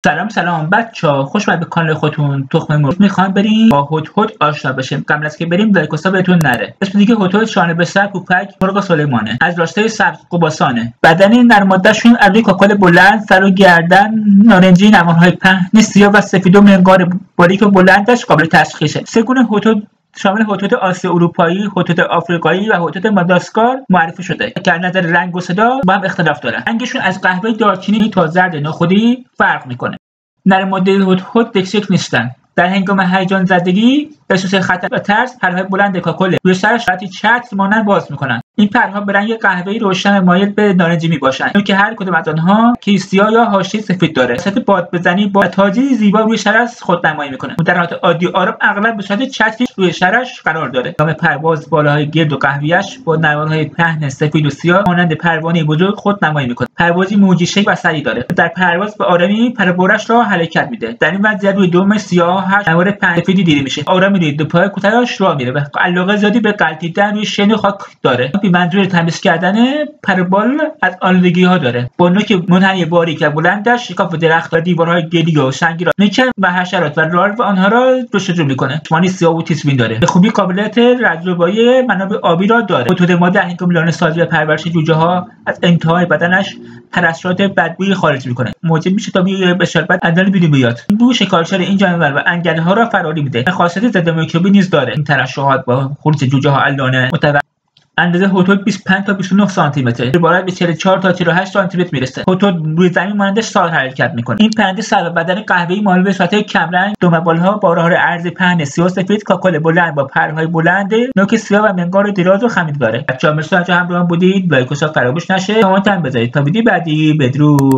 سلام بچه‌ها، خوش اومدید به کانال خودتون. تخم مرغ میخوام بریم با هدهد آشنا بشیم. قبل از که بریم لایکوسا بهتون نره. اسم دیگه هدهد شانه به سر کوپک مرغ سلیمانه. از راستای سبز قباسانه. بدن نرم ماده‌شون ابری کاکل بلند، سر و گردن نارنجی، نماهای پهن سیاه و سفید و منقار باریک و بلندش قابل تشخیصه. سه گونه هدهد شامل هدهد آسیا اروپایی، هدهد آفریقایی و هدهد ماداگاسکار معرفی شده که از نظر رنگ و صدا با هم اختلاف دارن. رنگشون از قهوه‌ای دارچینی تا زرد نخودی فرق میکنه. نرم ماده هدهد دکشک نیستن. در هنگام هیجان زدگی احساس خطر و ترس پرهای بلند کاکل روی سرش حالتی چتر مانند باز میکنن. این پرها به رنگ قهوه‌ای روشن مایل به نارنجی میباشند که هر کدوم از آنها کیسیا یا حاشیه سفید داره. وسط باد بزنی با تاجی زیبا روی شرش خودنمایی میکنه. در حالت عادی آرام اغلب به صورت چتری روی شرش قرار داره. نام پرواز بالاهای گرد و قهوه‌ایش با نوارهای پهن سفید و سیاه مانند پروانه بزرگ خودنمایی میکنه. پروازی موجی شکل و سری داره. در پرواز به آرامی پربارش را حرکت میده. در این وضعیت روی دوم سیاه هشت نوار پهن سفیدی دیده میشه. آرامی روی دو پای کوتاهش راه میره و علاقه زیادی به غلطیدن روی شن خاک داره. به منظور تمیز کردن پربال از آلودگی‌ها داره. با نوک منحنی باریک و بلندش شکاف درخت و دیوارهای گلی و سنگی را میکنه و حشرات و لارو آنها را جستجو میکنه. چشمانی سیاه و تیزبین داره. به خوبی قابلیت رزربایی منابع آبی را داره. هدهد ماده در هنگام لانه‌سازی و پرورش جوجه‌ها از انتهای بدنش ترشحات بدبویی خارج میکنه. موجب میشه تا بسیار بد از دل بیرون بیاد. این بو شکارچر این جانور و انگل‌ها را فراری میده. خاصیت ضد میکروبی نیز داره. این ترشحات با خروج جوجه‌ها از لانه اندازه هدهد 25 تا 29 سانتی متر، عبارت به 44 تا 48 سانتی متر میرسه. هدهد روی زمین مانند سال حرکت میکنه. این پرنده سر بدن قهوه‌ای مایل به صورت کمرنگ، دمبال‌ها با راه عرض پهن سیاه سفید، کاکل بلند با پرهای بلند، نوک سیاه و منقار دراز و خمیر داره. بچه‌ها مرسی که همراهام بودید. لایک و ساب فراموش نشه. کامنت هم بذارید. تا ویدیو بعدی بدرود.